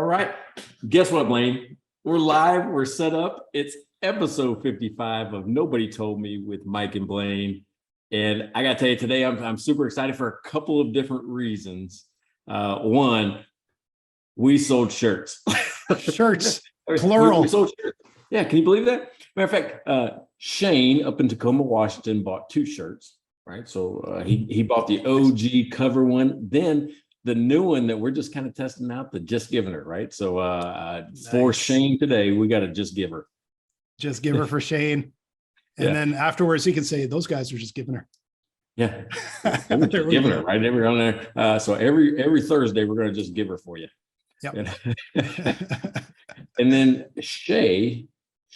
right. Guess what, Blaine? We're live. We're set up. It's episode 55 of Nobody Told Me with Mike and Blaine. And I got to tell you, today I'm super excited for a couple of different reasons. One, we sold shirts. Shirts, plural. We sold shirts. Yeah, can you believe that? Matter of fact, Shane up in Tacoma, Washington bought 2 shirts, right? So he bought the OG cover one. Then the new one that we're just kind of testing out, the Just Giving Her, right? So for Shane today, we got to Just Give Her. Just give her for Shane. And then afterwards, he can say, those guys are just giving her. Yeah. Giving her, right? We're on there. So every Thursday, we're going to just give her for you. Yep. And then Shay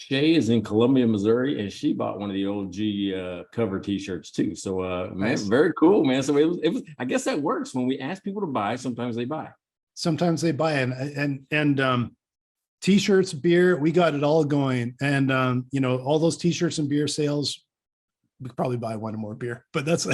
is in Columbia, Missouri, and she bought one of the OG cover T-shirts too. So, man, very cool, man. So it was. I guess that works. When we ask people to buy, sometimes they buy. Sometimes they buy, and T-shirts, beer, we got it all going, and all those T-shirts and beer sales, we could probably buy one or more beer, but that's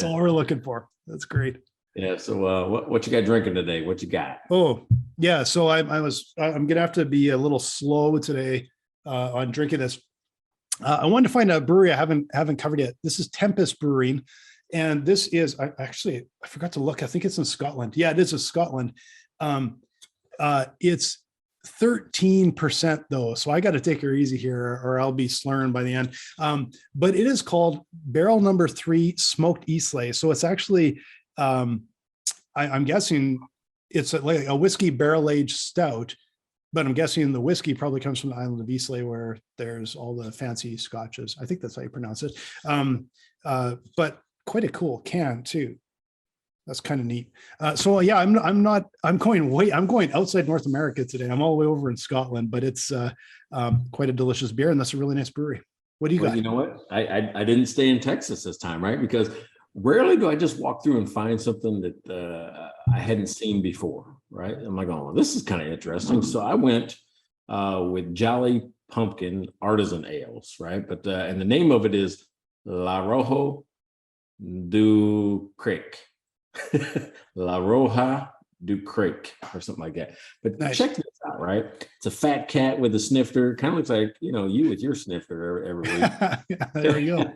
all we're looking for. That's great. Yeah. So what you got drinking today? What you got? Oh, yeah. So I'm gonna have to be a little slow today on drinking this. I wanted to find a brewery I haven't covered yet. This is Tempest Brewing, and this is I forgot to look. I think it's in Scotland. Yeah, it is in Scotland. It's 13% though, so I got to take her easy here, or I'll be slurring by the end. But it is called Barrel Number 3 Smoked Islay. So it's actually I'm guessing it's like a whiskey barrel aged stout, but I'm guessing the whiskey probably comes from the island of Islay, where there's all the fancy scotches. I think that's how you pronounce it. But quite a cool can too. That's kind of neat. So yeah, I'm going outside North America today. I'm all the way over in Scotland, but it's quite a delicious beer, and that's a really nice brewery. What do you got? You know what? I didn't stay in Texas this time, right? Because rarely do I just walk through and find something that I hadn't seen before, right? I'm like, oh, this is kind of interesting. So I went with Jolly Pumpkin Artisan Ales, right? But and the name of it is La Roja du Creek. La Roja du Creek or something like that. But nice. Check this out, right? It's a fat cat with a snifter. Kind of looks like, you with your snifter every week. Yeah, there you go.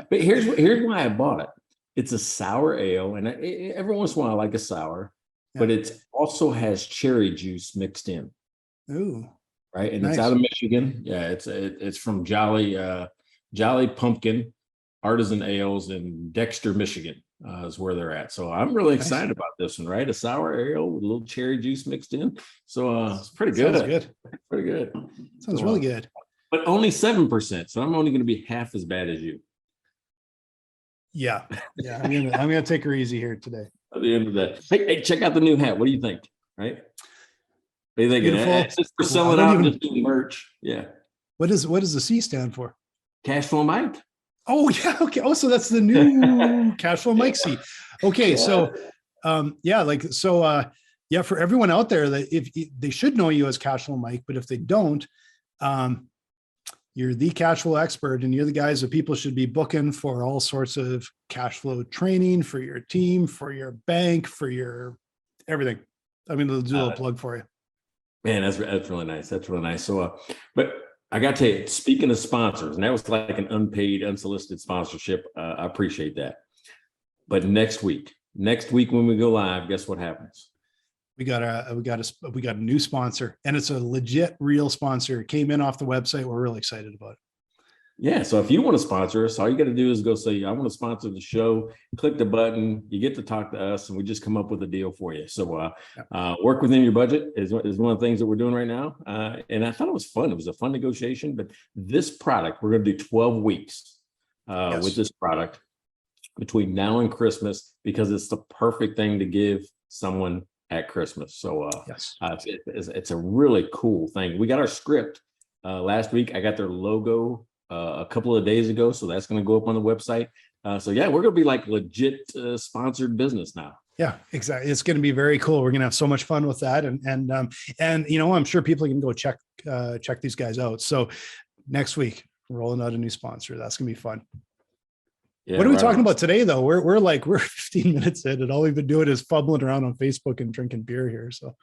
But here's why I bought it. It's a sour ale, and every once in a while I like a sour, but it also has cherry juice mixed in. Ooh, right, and nice. It's out of Michigan. Yeah, it's from Jolly Pumpkin Artisan Ales in Dexter, Michigan. Is where they're at. So I'm really excited about this one, right? A sour ale with a little cherry juice mixed in. So it's pretty good. Sounds good. Pretty good. Sounds really good. But only 7%. So I'm only going to be half as bad as you. Yeah. I'm gonna take her easy here today. At the end of that. Hey, check out the new hat. What do you think? Right? What are you thinking? Just for selling out, just doing merch. Yeah. What does the C stand for? Cash Flow Mike. Oh yeah, okay. Oh, so that's the new Cash Flow Mike seat. Okay, yeah. So for everyone out there, that if they should know you as Cash Flow Mike, but if they don't, you're the cash flow expert, and you're the guys that people should be booking for all sorts of cash flow training for your team, for your bank, for your everything. I'm going to do a little plug for you. Man, that's really nice. That's really nice. So, but I got to tell you, speaking of sponsors, and that was like an unpaid, unsolicited sponsorship. I appreciate that. But next week when we go live, guess what happens? We got a new sponsor, and it's a legit, real sponsor. It came in off the website. We're really excited about it. Yeah. So if you want to sponsor us, all you got to do is go say, I want to sponsor the show. Click the button. You get to talk to us, and we just come up with a deal for you. So work within your budget is one of the things that we're doing right now. And I thought it was fun. It was a fun negotiation. But this product, we're going to do 12 weeks with this product between now and Christmas, because it's the perfect thing to give someone at Christmas. So it's a really cool thing. We got our script last week. I got their logo a couple of days ago, so that's going to go up on the website. So yeah, we're going to be like legit sponsored business now. Yeah, exactly. It's going to be very cool. We're going to have so much fun with that, and I'm sure people can go check these guys out. So next week, rolling out a new sponsor. That's going to be fun. Yeah, What are we right talking on. about today, though? We're 15 minutes in, and all we've been doing is fumbling around on Facebook and drinking beer here. So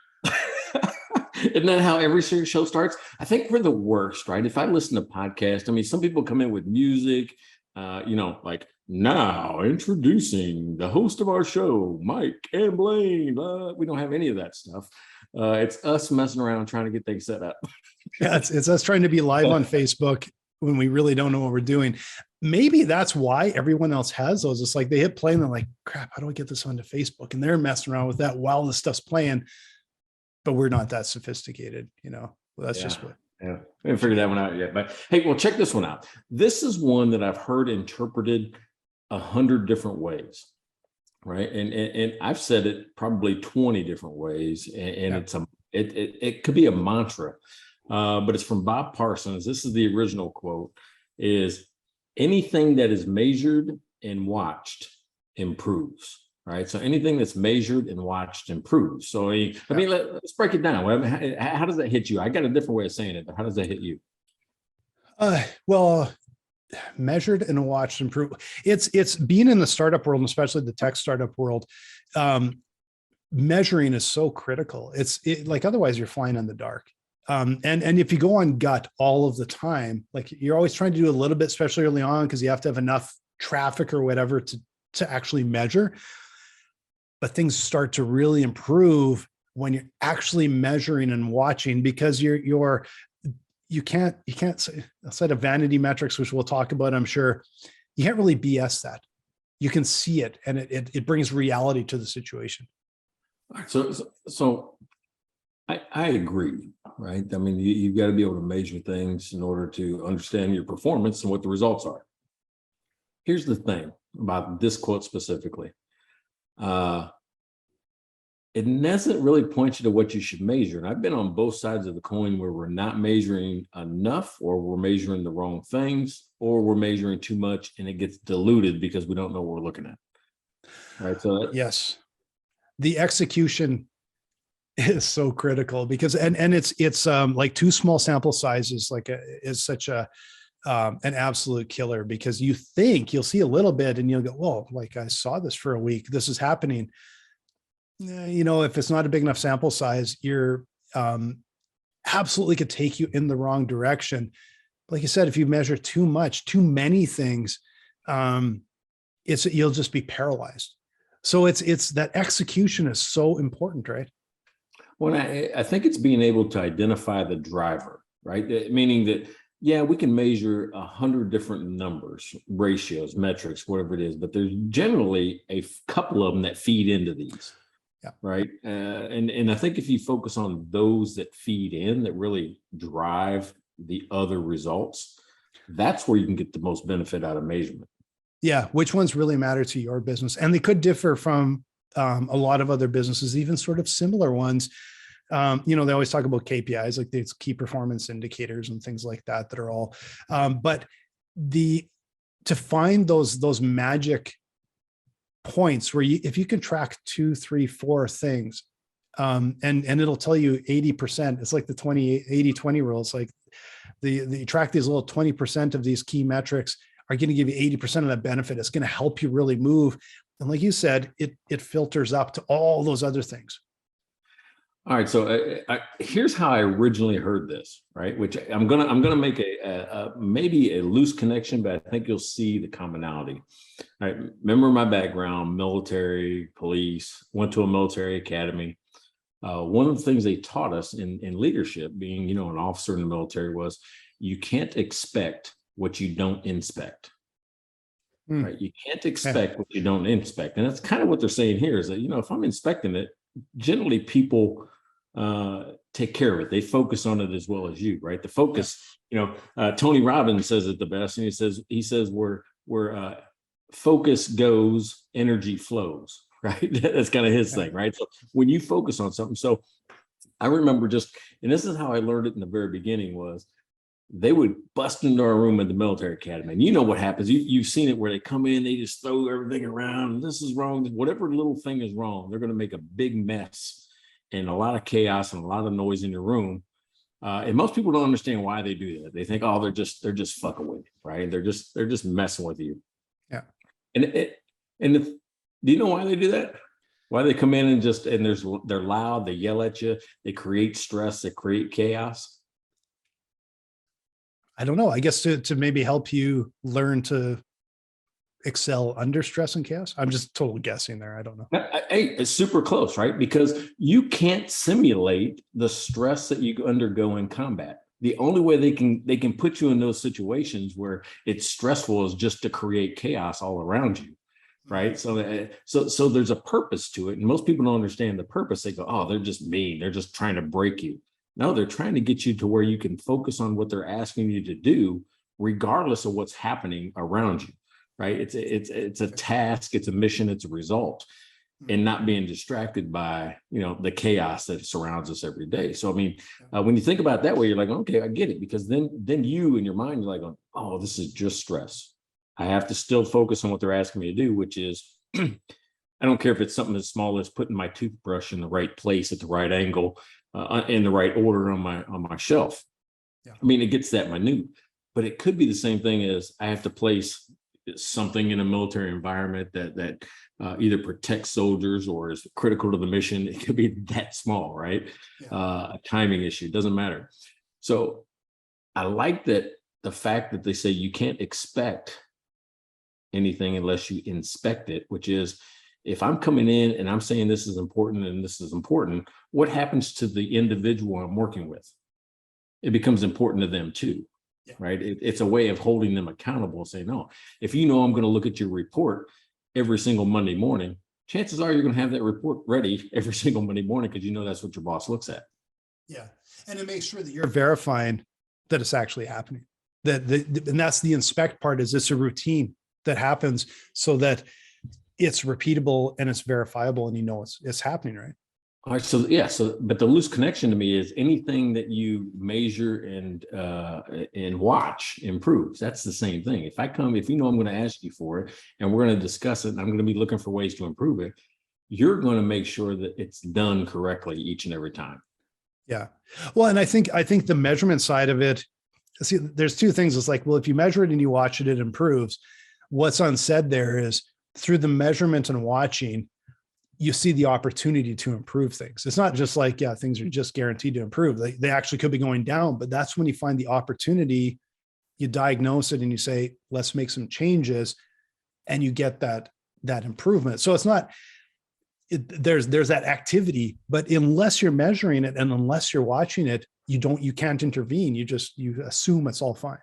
Isn't that how every show starts? I think we're the worst, right? If I listen to podcasts, I mean, some people come in with music, like now introducing the host of our show, Mike and Blaine. We don't have any of that stuff. It's us messing around trying to get things set up. yeah, it's us trying to be live on Facebook when we really don't know what we're doing. Maybe that's why everyone else has those. It's like they hit play and they're like, crap, how do I get this onto Facebook? And they're messing around with that while the stuff's playing. But we're not that sophisticated, Well, that's just what. Yeah, I haven't figured that one out yet. But hey, well, check this one out. This is one that I've heard interpreted 100 different ways, right? And I've said it probably 20 different ways, and it could be a mantra, but it's from Bob Parsons. This is the original quote: "Is anything that is measured and watched improves." Right. So anything that's measured and watched improves. So let's break it down. How does that hit you? I got a different way of saying it, but how does that hit you? Well, measured and watched improve. It's being in the startup world, and especially the tech startup world. Measuring is so critical. Like otherwise you're flying in the dark. And if you go on gut all of the time, like you're always trying to do a little bit, especially early on, because you have to have enough traffic or whatever to actually measure. But things start to really improve when you're actually measuring and watching, because you can't outside of Vanity Metrics, which we'll talk about, I'm sure, you can't really BS that. You can see it, and it brings reality to the situation. So I agree, right? I mean, you've got to be able to measure things in order to understand your performance and what the results are. Here's the thing about this quote specifically. It doesn't really point you to what you should measure. And I've been on both sides of the coin where we're not measuring enough, or we're measuring the wrong things, or we're measuring too much and it gets diluted because we don't know what we're looking at. All right. So yes, the execution is so critical, because and it's like too small sample sizes is such an absolute killer, because you think you'll see a little bit and you'll go, well, like I saw this for a week, this is happening. If it's not a big enough sample size, you're absolutely could take you in the wrong direction. Like you said, if you measure too much, too many things, you'll just be paralyzed. So it's that execution is so important, right? Well, I think it's being able to identify the driver, right? Meaning that, yeah, we can measure 100 different numbers, ratios, metrics, whatever it is, but there's generally a couple of them that feed into these. Yeah. Right. And I think if you focus on those that feed in, that really drive the other results, that's where you can get the most benefit out of measurement. Yeah. Which ones really matter to your business? And they could differ from a lot of other businesses, even sort of similar ones. They always talk about KPIs, like these key performance indicators and things like that are all, but to find those magic points where if you can track 2, 3, 4 things, and it'll tell you 80%, it's like the 80-20 rule. It's like you track these little 20% of these key metrics are going to give you 80% of that benefit. It's going to help you really move. And like you said, it filters up to all those other things. All right, so here's how I originally heard this, right? Which I'm gonna make maybe a loose connection, but I think you'll see the commonality. All right, remember my background: military, police. Went to a military academy. One of the things they taught us in leadership, being an officer in the military, was you can't expect what you don't inspect. Right? You can't expect what you don't inspect, and that's kind of what they're saying here. Is that if I'm inspecting it, generally people take care of it. They focus on it as well as you, right? The focus, Tony Robbins says it the best, and he says where focus goes, energy flows, right? That's kind of his thing, right? So when you focus on something, so I remember and this is how I learned it in the very beginning, was they would bust into our room at the military academy. And you know what happens. You've seen it where they come in, they just throw everything around. This is wrong. Whatever little thing is wrong, they're going to make a big mess and a lot of chaos and a lot of noise in your room. And most people don't understand why they do that. They think, oh, they're just fucking with you, right? They're just messing with you. Yeah. And do you know why they do that? Why they come in and they're loud, they yell at you, they create stress, they create chaos. I don't know. I guess to maybe help you learn to excel under stress and chaos. I'm just total guessing there. I don't know. Hey, it's super close, right? Because you can't simulate the stress that you undergo in combat. The only way they can put you in those situations where it's stressful is just to create chaos all around you, right? So there's a purpose to it, and most people don't understand the purpose. They go, "Oh, they're just mean. They're just trying to break you." No, they're trying to get you to where you can focus on what they're asking you to do, regardless of what's happening around you, right? It's a task, it's a mission, it's a result, and not being distracted by, the chaos that surrounds us every day. So, I mean, when you think about it that way, you're like, okay, I get it, because then you in your mind, you're like, oh, this is just stress. I have to still focus on what they're asking me to do, which is, I don't care if it's something as small as putting my toothbrush in the right place at the right angle, in the right order on my shelf. Yeah. I mean, it gets that minute, but it could be the same thing as I have to place something in a military environment that either protects soldiers or is critical to the mission. It could be that small, right? Yeah. A timing issue, doesn't matter. So I like that the fact that they say you can't expect anything unless you inspect it, which is, if I'm coming in and I'm saying this is important and this is important, what happens to the individual I'm working with? It becomes important to them too, right? It's a way of holding them accountable and saying, no, if I'm going to look at your report every single Monday morning, chances are you're going to have that report ready every single Monday morning, because that's what your boss looks at. Yeah. And to make sure that you're verifying that it's actually happening. And that's the inspect part, is it's a routine that happens so that it's repeatable and it's verifiable, and it's happening, right? All right. But the loose connection to me is anything that you measure and watch improves. That's the same thing. If I'm going to ask you for it and we're going to discuss it and I'm going to be looking for ways to improve it, you're going to make sure that it's done correctly each and every time. Yeah. Well, and I think the measurement side of it, see, there's two things. It's like, well, if you measure it and you watch it, it improves. What's unsaid there is, through the measurement and watching, you see the opportunity to improve things. It's not just like, things are just guaranteed to improve. They actually could be going down, but that's when you find the opportunity, you diagnose it and you say, let's make some changes, and you get that improvement. So it's not, there's that activity, but unless you're measuring it and unless you're watching it, you can't intervene. You assume it's all fine.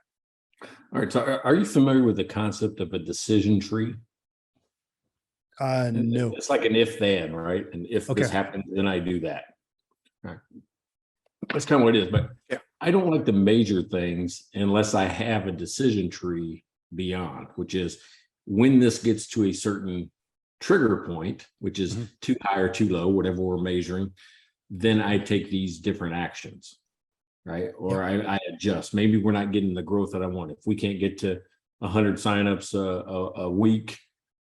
All right. So are you familiar with the concept of a decision tree? No. It's like an if then, right? And if this happens, then I do that. All right. That's kind of what it is. But I don't like to measure things unless I have a decision tree beyond, which is, when this gets to a certain trigger point, which is too high or too low, whatever we're measuring, then I take these different actions, right? Or I adjust. Maybe we're not getting the growth that I want. If we can't get to 100 signups a week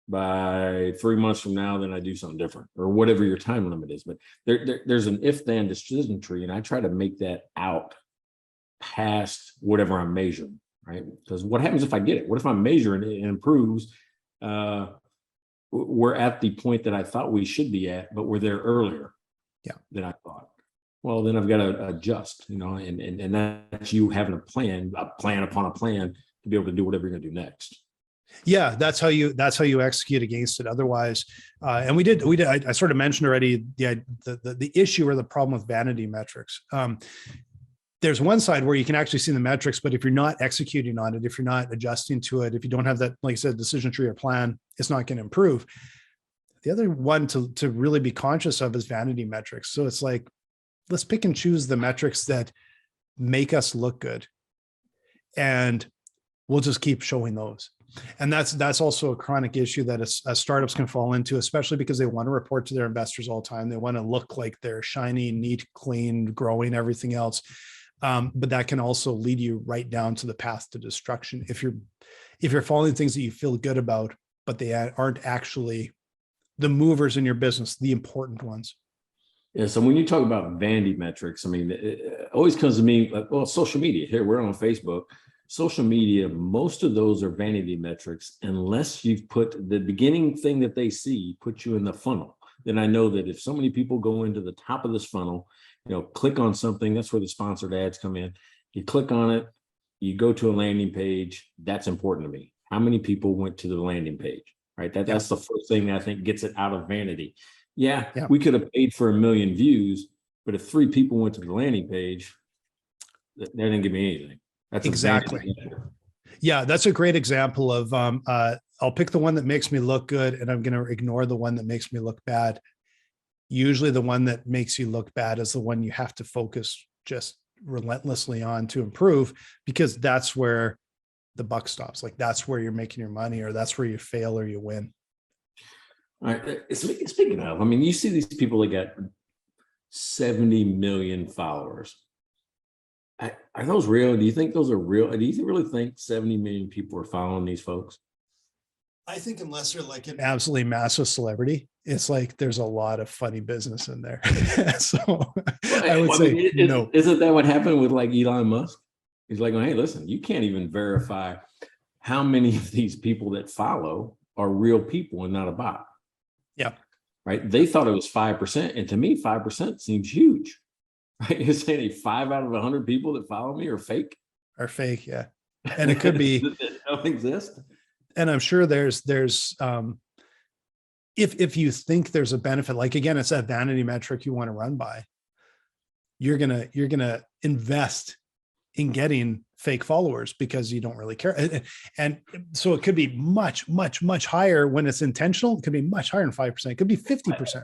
by 3 months from now, then I do something different, or whatever your time limit is. But there's an if-then decision tree, and I try to make that out past whatever I'm measuring, right? Because what happens if I get it? What if I'm measuring it and it improves? We're at the point that I thought we should be at, but we're there earlier than I thought. Well, then I've got to adjust, and that's you having a plan upon a plan to be able to do whatever you're going to do next. Yeah, that's how you execute against it. Otherwise, and we did. I sort of mentioned already the issue or the problem with vanity metrics. There's one side where you can actually see the metrics, but if you're not executing on it, if you're not adjusting to it, if you don't have that, like I said, decision tree or plan, it's not going to improve. The other one to really be conscious of is vanity metrics. So it's like, let's pick and choose the metrics that make us look good, and we'll just keep showing those. And that's also a chronic issue that startups can fall into, especially because they want to report to their investors all the time. They want to look like they're shiny, neat, clean, growing, everything else. But that can also lead you right down to the path to destruction if you're following things that you feel good about, but they aren't actually the movers in your business, the important ones. Yeah. So when you talk about vanity metrics, I mean, it always comes to me like, well, social media. Here, we're on Facebook. social media, most of those are vanity metrics, unless you've put the beginning thing that they see, put you in the funnel. Then I know that if so many people go into the top of this funnel, click on something, that's where the sponsored ads come in. You click on it, you go to a landing page. That's important to me. How many people went to the landing page, right? That's the first thing that I think gets it out of vanity. Yeah, we could have paid for 1 million views, but if 3 people went to the landing page, that didn't give me anything. That's exactly. Yeah, that's a great example of I'll pick the one that makes me look good, and I'm going to ignore the one that makes me look bad. Usually the one that makes you look bad is the one you have to focus just relentlessly on to improve, because that's where the buck stops. Like that's where you're making your money, or that's where you fail or you win. All right. Speaking of, I mean, you see these people that got 70 million followers. Are those real? Do you think those are real? Do you really think 70 million people are following these folks? I think unless you're like an absolutely massive celebrity, it's like there's a lot of funny business in there. So I would say no. Isn't that what happened with like Elon Musk? He's like, well, hey, listen, you can't even verify how many of these people that follow are real people and not a bot. Yeah. Right. They thought it was 5%. And to me, 5% seems huge. Right. You're saying 5 out of 100 people that follow me are fake? Are fake, yeah. And it could be that don't exist. And I'm sure there's if you think there's a benefit, like again, it's that vanity metric you want to run by, you're gonna invest in getting fake followers because you don't really care. And so it could be much, much, much higher when it's intentional. It could be much higher than 5%. It could be 50%.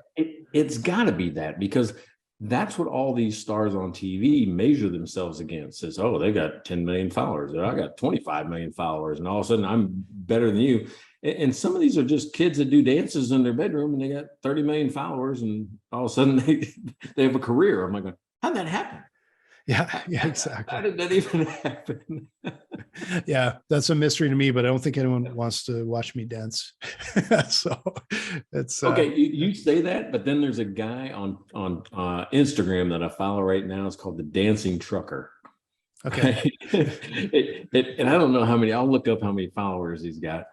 It's got to be that, because that's what all these stars on TV measure themselves against. Is, oh, they got 10 million followers, or I got 25 million followers, and all of a sudden I'm better than you. And some of these are just kids that do dances in their bedroom and they got 30 million followers, and all of a sudden they have a career. I'm like, how'd that happen? Yeah, exactly. How did that even happen? Yeah, that's a mystery to me, but I don't think anyone wants to watch me dance. So it's okay. You say that, but then there's a guy on Instagram that I follow right now. It's called the Dancing Trucker. Okay. And I don't know how many. I'll look up how many followers he's got.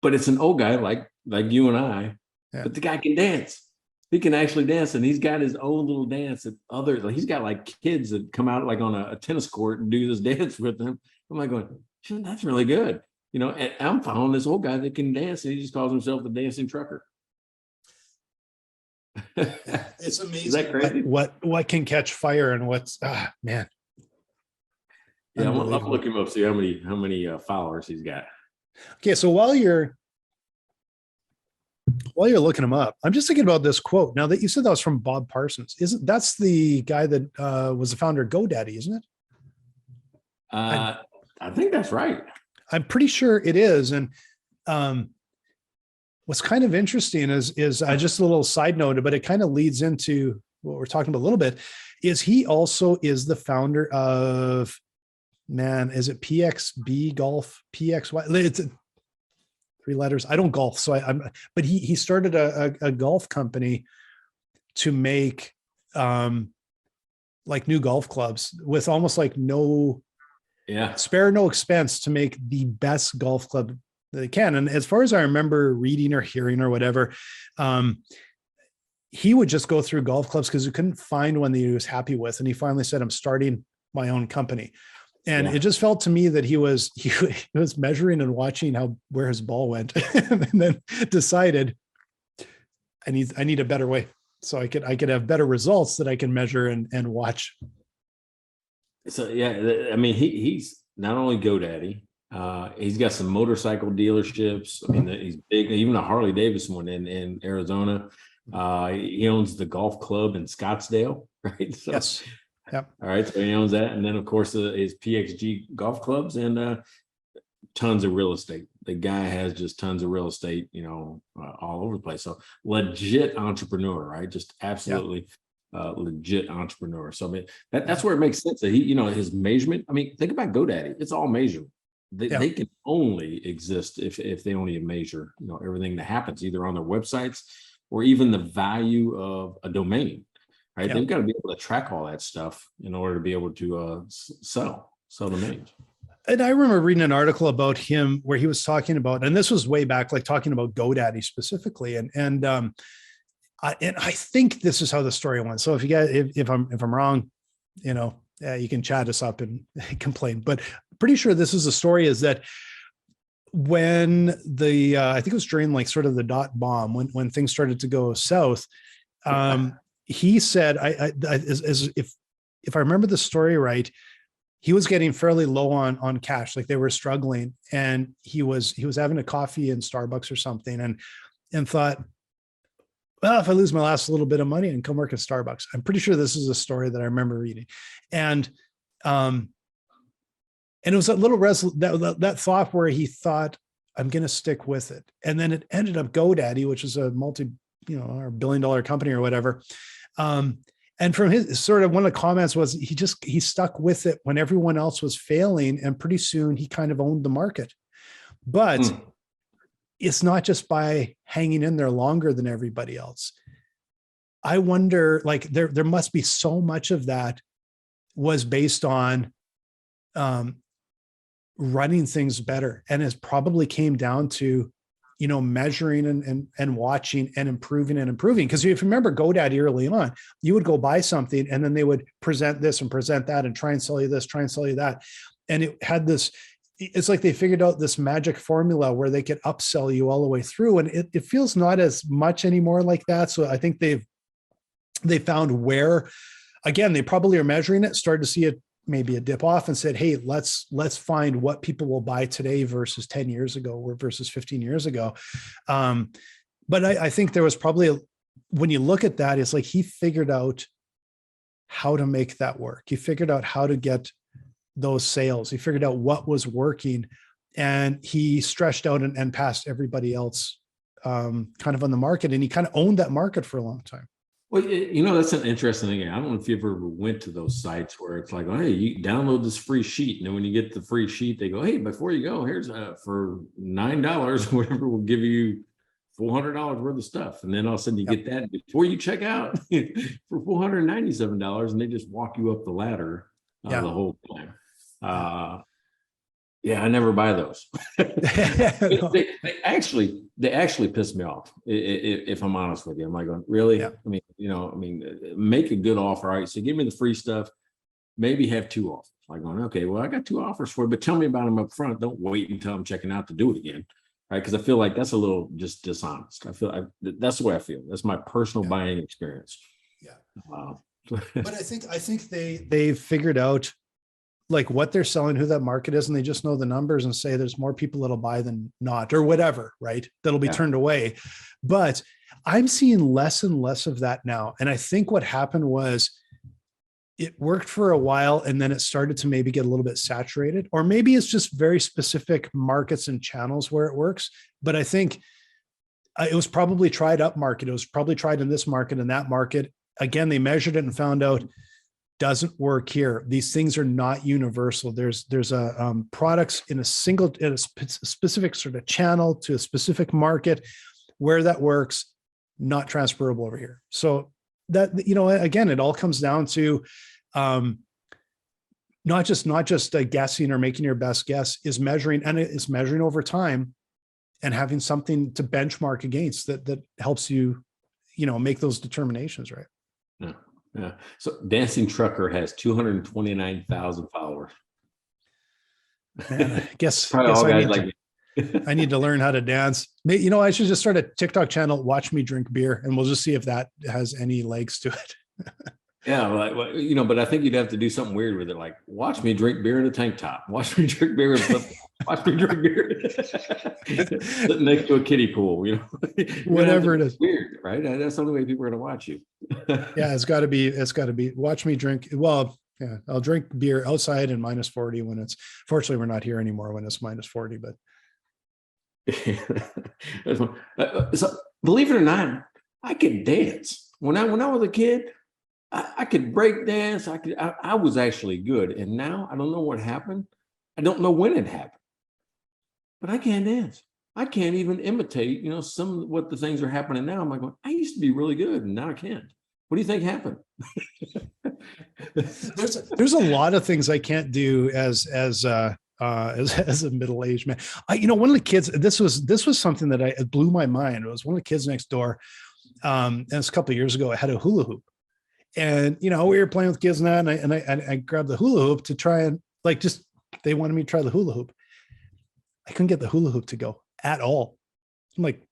But it's an old guy like you and I. Yeah. But the guy can dance. He can actually dance, and he's got his own little dance that he's got like kids that come out like on a tennis court and do this dance with him. I'm like going, that's really good. And I'm following this old guy that can dance, and he just calls himself the Dancing Trucker. It's amazing. Is that crazy? What can catch fire and what's man. Yeah, I'll look him up, see how many followers he's got. Okay, so while you're looking him up, I'm just thinking about this quote. Now that you said that was from Bob Parsons, that's the guy that was the founder of GoDaddy, isn't it? I think that's right. I'm pretty sure it is. And what's kind of interesting is just a little side note, but it kind of leads into what we're talking about a little bit, is he also is the founder of, is it PXB Golf, PXY? It's 3 letters. I don't golf. So but he started a golf company to make like new golf clubs with almost like spare no expense to make the best golf club that they can. And as far as I remember reading or hearing or whatever, he would just go through golf clubs because he couldn't find one that he was happy with. And he finally said, I'm starting my own company. And it just felt to me that he was measuring and watching where his ball went, and then decided I need a better way, so I could have better results that I can measure and watch. So I mean, he's not only GoDaddy, he's got some motorcycle dealerships. I mean, he's big, even a Harley Davidson one in Arizona. He owns the golf club in Scottsdale, right? So, yes. Yep. All right. So he owns that. And then, of course, his PXG golf clubs and tons of real estate. The guy has just tons of real estate, all over the place. So legit entrepreneur, right? Just absolutely legit entrepreneur. So, I mean, that's where it makes sense that he, his measurement. I mean, think about GoDaddy. It's all measured. They can only exist if they only measure, everything that happens either on their websites or even the value of a domain. Right, they've got to be able to track all that stuff in order to be able to sell domains. And I remember reading an article about him where he was talking about, and this was way back, like talking about GoDaddy specifically. And I think this is how the story went. So if you guys, if I'm wrong, you can chat us up and complain, but pretty sure this is the story, is that when I think it was during like sort of the dot bomb, when things started to go south, he said, if I remember the story right, he was getting fairly low on cash, like they were struggling, and he was having a coffee in Starbucks or something, and thought, well, if I lose my last little bit of money and come work at Starbucks. I'm pretty sure this is a story that I remember reading. And it was a little that thought where he thought, I'm going to stick with it. And then it ended up GoDaddy, which is a or $1 billion company or whatever. And from his sort of, one of the comments was he stuck with it when everyone else was failing. And pretty soon he kind of owned the market. But it's not just by hanging in there longer than everybody else. I wonder, like there must be so much of that was based on running things better. And it probably came down to, measuring and watching and improving. Because if you remember GoDaddy early on, you would go buy something and then they would present this and present that and try and sell you this, try and sell you that. And it had this, it's like they figured out this magic formula where they could upsell you all the way through. And it feels not as much anymore like that. So I think they found where, again, they probably are measuring it, started to see it, maybe a dip off, and said, hey, let's find what people will buy today versus 10 years ago or versus 15 years ago. But I think there was probably, when you look at that, it's like he figured out how to make that work. He figured out how to get those sales. He figured out what was working, and he stretched out and passed everybody else kind of on the market. And he kind of owned that market for a long time. Well, that's an interesting thing. I don't know if you ever went to those sites where it's like, oh, hey, you download this free sheet. And then when you get the free sheet, they go, hey, before you go, here's for $9 or whatever, we'll give you $400 worth of stuff. And then all of a sudden you get that before you check out for $497. And they just walk you up the ladder the whole time. I never buy those. they actually piss me off. If I'm honest with you, I'm like, going, really? Yeah. Make a good offer. All right, so give me the free stuff. Maybe have two offers. Like going, okay, well, I got two offers for it, but tell me about them up front. Don't wait until I'm checking out to do it again, right? Because I feel like that's a little just dishonest. That's the way I feel. That's my personal buying experience. Yeah. But I think they figured out like what they're selling, who that market is, and they just know the numbers and say there's more people that'll buy than not, or whatever, right? That'll be turned away. But I'm seeing less and less of that now. And I think what happened was it worked for a while, and then it started to maybe get a little bit saturated, or maybe it's just very specific markets and channels where it works. But I think it was probably tried up market. It was probably tried in this market and that market. Again, they measured it and found out doesn't work here. These things are not universal. There's a products in a specific sort of channel to a specific market where that works, not transferable over here. So that, again, it all comes down to not just guessing or making your best guess, is measuring, and it's measuring over time and having something to benchmark against that helps you, make those determinations, right? Yeah. Yeah. So Dancing Trucker has 229,000 followers. Man, I guess I need to learn how to dance. I should just start a TikTok channel, Watch Me Drink Beer, and we'll just see if that has any legs to it. Yeah, but I think you'd have to do something weird with it, like watch me drink beer in a tank top, watch me drink beer and flip, watch me drink beer sitting next to a kiddie pool, whatever it is. Weird, right? That's the only way people are going to watch you. Yeah, it's got to be. Watch me drink. Well, yeah, I'll drink beer outside in -40 when it's. Fortunately, we're not here anymore when it's -40. But so, believe it or not, I could dance when I was a kid. I could break dance. I was actually good. And now I don't know what happened. I don't know when it happened, but I can't dance. I can't even imitate, some of what the things are happening now. I'm like, I used to be really good and now I can't. What do you think happened? There's a lot of things I can't do as as a middle-aged man. One of the kids, this was something that it blew my mind. It was one of the kids next door. And it was a couple of years ago, I had a hula hoop, and, we were playing with kids and that, and I grabbed the hula hoop to try and they wanted me to try the hula hoop. I couldn't get the hula hoop to go at all. I'm like,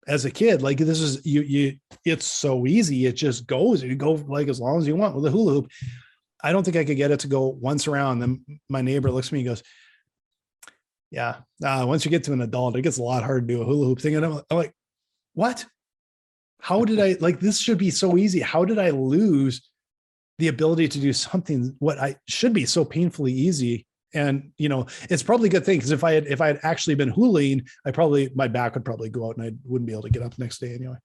as a kid, like, this is it's so easy. It just goes. You go like as long as you want with a hula hoop. I don't think I could get it to go once around. Then my neighbor looks at me and goes, yeah, once you get to an adult, it gets a lot harder to do a hula hoop thing. And I'm like, what? How did I, this should be so easy. How did I lose the ability to do something what I should be so painfully easy? And, it's probably a good thing, because if I had actually been hulaing, my back would probably go out and I wouldn't be able to get up the next day anyway.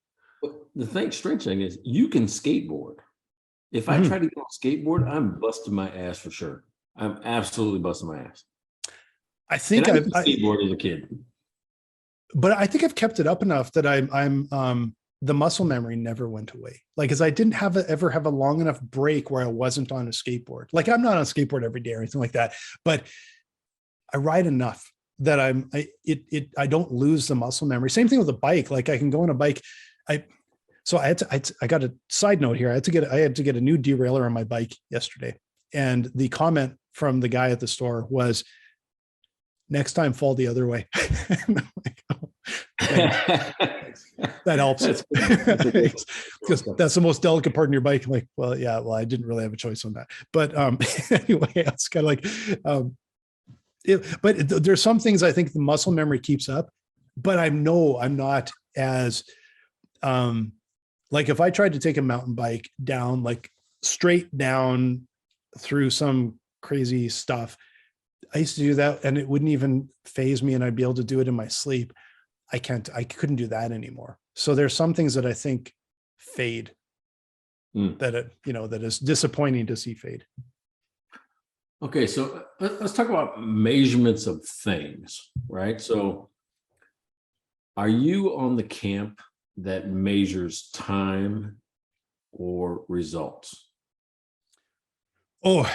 The strange thing is, you can skateboard. If I try to get on skateboard, I'm busting my ass for sure. I'm absolutely busting my ass. I think I skateboard as a kid, but I think I've kept it up enough that I'm the muscle memory never went away. Because I didn't ever have a long enough break where I wasn't on a skateboard. I'm not on a skateboard every day or anything like that, but I ride enough that I don't lose the muscle memory. Same thing with a bike. I can go on a bike. I got a side note here. I had to get a new derailleur on my bike yesterday. And the comment from the guy at the store was, next time fall the other way. And I'm like, oh, that helps. Because that's the most delicate part in your bike. I'm like, well, yeah, I didn't really have a choice on that. But anyway, it's kind of but there's some things I think the muscle memory keeps up, but I'm not as, if I tried to take a mountain bike down, straight down through some crazy stuff, I used to do that and it wouldn't even phase me, and I'd be able to do it in my sleep. I couldn't do that anymore. So there's some things that I think fade, that is disappointing to see fade. Okay. So let's talk about measurements of things, right? So are you on the camp that measures time or results? Oh,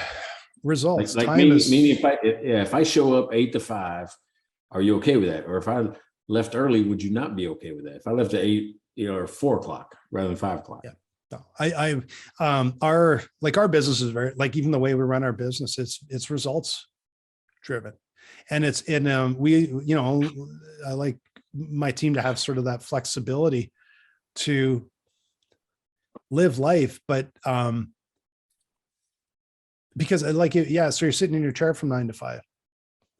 results. Meaning if I show up 8 to 5, are you okay with that? Or if I left early, would you not be okay with that? If I left at 8, or 4 o'clock rather than 5 o'clock? Yeah. No, our business is very, even the way we run our business, it's results driven. And I like my team to have sort of that flexibility to live life, but, because so you're sitting in your chair from 9 to 5.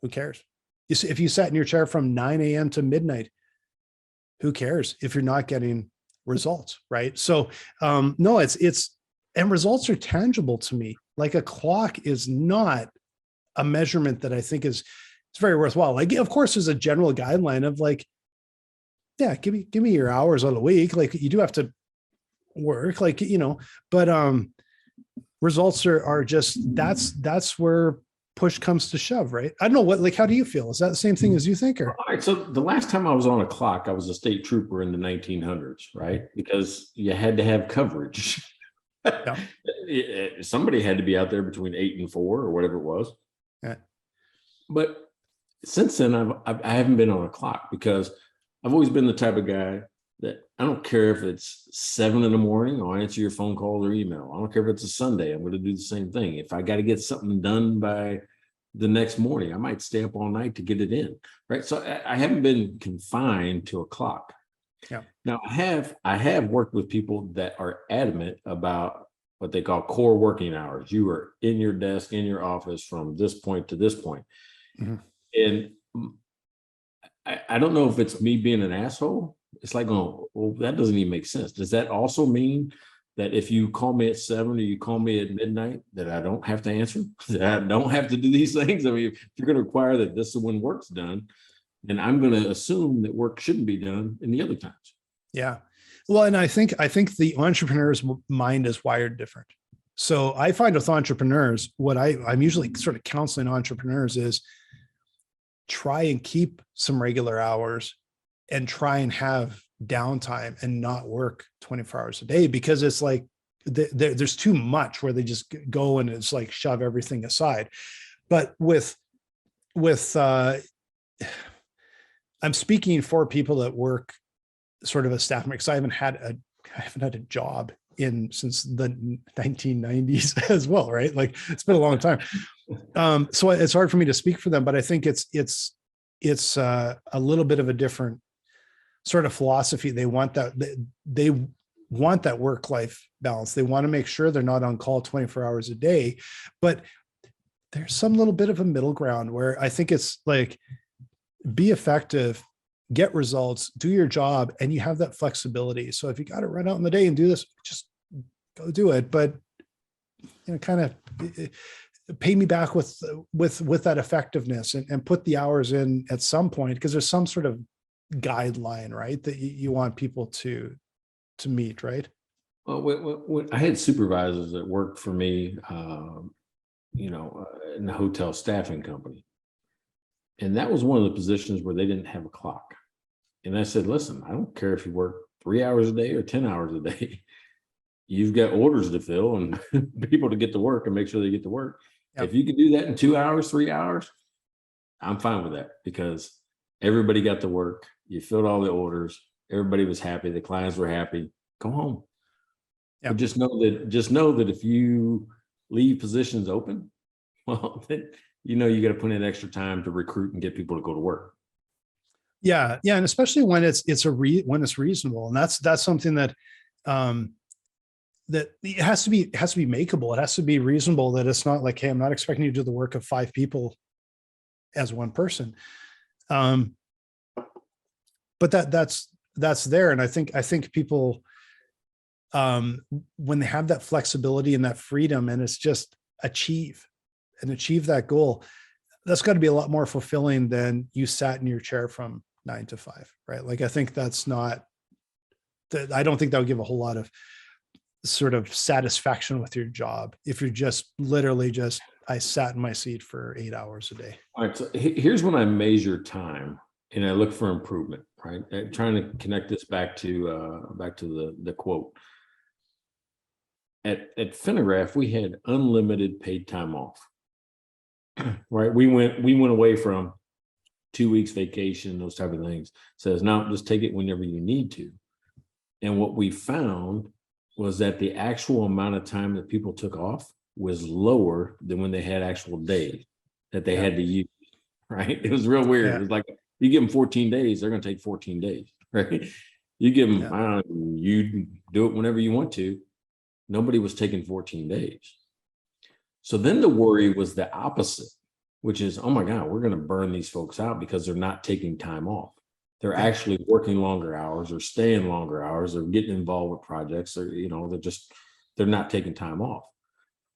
Who cares? If you sat in your chair from 9 a.m. to midnight, who cares if you're not getting results, right? So no, and results are tangible to me. A clock is not a measurement that I think it's very worthwhile. Of course, there's a general guideline of give me your hours on a week. You do have to work, but results are just, that's where push comes to shove, right? I don't know what, how do you feel? Is that the same thing as you think? Or? All right. So the last time I was on a clock, I was a state trooper in the 1900s, right? Because you had to have coverage. Yeah. Somebody had to be out there between 8 and 4 or whatever it was. Yeah. But since then, I haven't been on a clock, because I've always been the type of guy that I don't care if it's 7 in the morning, I'll answer your phone call or email. I don't care if it's a Sunday, I'm going to do the same thing. If I got to get something done by the next morning, I might stay up all night to get it in, right? So I haven't been confined to a clock. Yeah. Now I have worked with people that are adamant about what they call core working hours. You are in your desk, in your office from this point to this point. Mm-hmm. And I don't know if it's me being an asshole. It's well, that doesn't even make sense. Does that also mean that if you call me at 7 or you call me at midnight, that I don't have to answer? That I don't have to do these things? I mean, if you're going to require that this is when work's done, then I'm going to assume that work shouldn't be done in the other times. Yeah. Well, and I think the entrepreneur's mind is wired different. So I find with entrepreneurs, what I'm usually sort of counseling entrepreneurs is try and keep some regular hours and try and have downtime and not work 24 hours a day, because it's there's too much where they just go and it's shove everything aside. But with with, I'm speaking for people that work sort of a staff mix. I haven't had a job since the 1990s as well, right? Like it's been a long time. So it's hard for me to speak for them, but I think it's a little bit of a different sort of philosophy. They want that work-life balance. They want to make sure they're not on call 24 hours a day, but there's some little bit of a middle ground where I think it's like, be effective, get results, do your job, and you have that flexibility. So if you got to run out in the day and do this, just go do it. But kind of pay me back with that effectiveness and put the hours in at some point, because there's some sort of guideline, right, that you want people to meet, right? Well, when I had supervisors that worked for me, in the hotel staffing company. And that was one of the positions where they didn't have a clock. And I said, listen, I don't care if you work 3 hours a day or 10 hours a day. You've got orders to fill and people to get to work and make sure they get to work. Yep. If you can do that in 2 hours, 3 hours, I'm fine with that, because everybody got to work. You filled all the orders. Everybody was happy. The clients were happy. Go home. Yep. But just know that if you leave positions open, well, then you got to put in extra time to recruit and get people to go to work. Yeah, and especially when it's reasonable, and that's something that that it has to be makeable. It has to be reasonable. That it's not like, hey, I'm not expecting you to do the work of 5 people as one person. But that's there, and I think people, when they have that flexibility and that freedom, and it's just achieve that goal, that's got to be a lot more fulfilling than you sat in your chair from 9 to 5, right? Like, I think I don't think that would give a whole lot of sort of satisfaction with your job if you're just literally I sat in my seat for 8 hours a day. All right. So here's when I measure time and I look for improvement, right? Trying to connect this back to the quote. At Finnegraph, we had unlimited paid time off. Right. We went away from 2 weeks vacation, those type of things. Says, no, just take it whenever you need to. And what we found was that the actual amount of time that people took off was lower than when they had actual days that they had to use. Right. It was real weird. Yeah. It was like, you give them 14 days, they're going to take 14 days. Right. You give them, you do it whenever you want to. Nobody was taking 14 days. So then the worry was the opposite, which is, oh my God, we're going to burn these folks out because they're not taking time off. They're actually working longer hours or staying longer hours or getting involved with projects, or, they're not taking time off.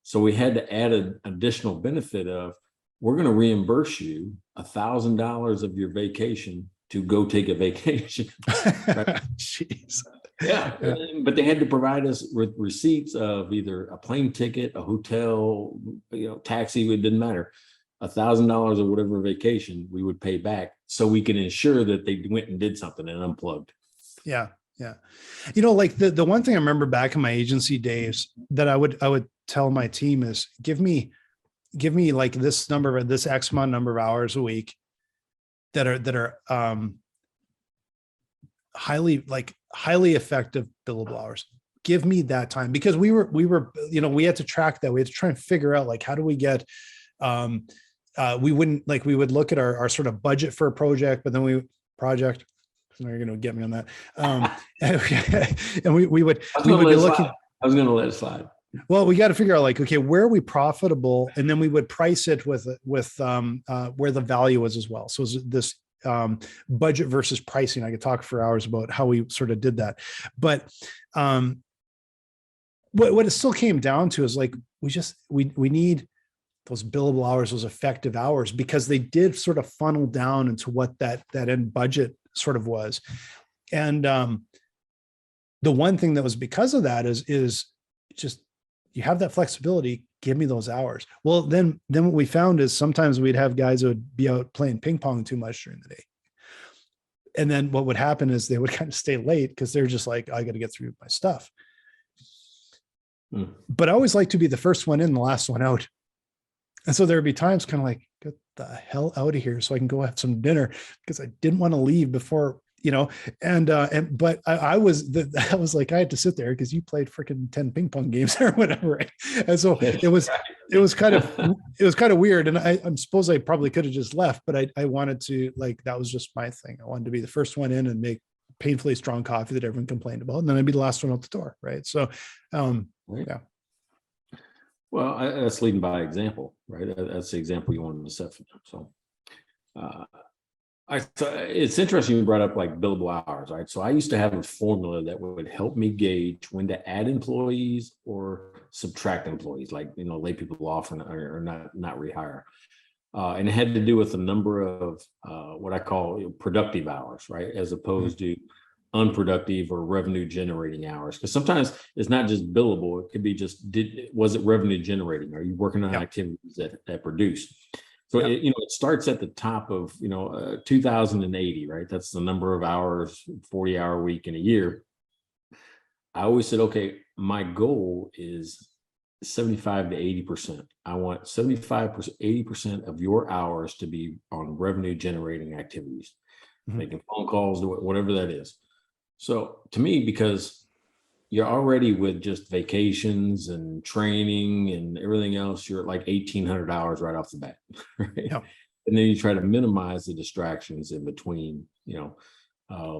So we had to add an additional benefit of, we're going to reimburse you $1,000 of your vacation to go take a vacation. Right? Jeez. Yeah, but they had to provide us with receipts of either a plane ticket, a hotel, taxi. It didn't matter. $1,000 or whatever vacation we would pay back, so we can ensure that they went and did something and unplugged. Yeah. Like the one thing I remember back in my agency days that I would tell my team is, give me like this X amount number of hours a week that are highly effective billable hours. Give me that time, because we we had to track that. We had to try and figure out, like, how do we get, we would look at our sort of budget for a project, but then so now you're going to get me on that. And we would be looking. I was going to let it slide. Well, we got to figure out, like, okay, where are we profitable? And then we would price it with where the value was as well. So this budget versus pricing. I could talk for hours about how we sort of did that. But what it still came down to is, like, we need those billable hours, those effective hours, because they did sort of funnel down into what that end budget sort of was. And the one thing that was because of that is just, you have that flexibility, give me those hours. Well, then what we found is sometimes we'd have guys that would be out playing ping pong too much during the day. And then what would happen is they would kind of stay late because they're just like, I got to get through my stuff. But I always like to be the first one in, the last one out. And so there'd be times kind of like, get the hell out of here so I can go have some dinner, because I didn't want to leave before, but I was I was like, I had to sit there because you played freaking 10 ping pong games or whatever. Right? And so it was kind of weird. And I suppose I probably could have just left, but I wanted to, like, that was just my thing. I wanted to be the first one in and make painfully strong coffee that everyone complained about. And then I'd be the last one out the door. Right. So Right. yeah. Well, that's leading by example, right? That's the example you wanted to set for them. So, it's interesting you brought up like billable hours, right? So I used to have a formula that would help me gauge when to add employees or subtract employees, like, lay people off or not rehire. And it had to do with the number of what I call productive hours, right? As opposed to unproductive or revenue generating hours. Because sometimes it's not just billable. It could be just, was it revenue generating? Are you working on activities that produce? So it starts at the top of 2080, right? That's the number of hours, 40-hour week in a year. I always said, okay, my goal is 75 to 80%. I want 75%, 80% of your hours to be on revenue generating activities, making phone calls, whatever that is. So to me, because you're already with just vacations and training and everything else, you're at like 1,800 hours right off the bat, right? Yeah. And then you try to minimize the distractions in between,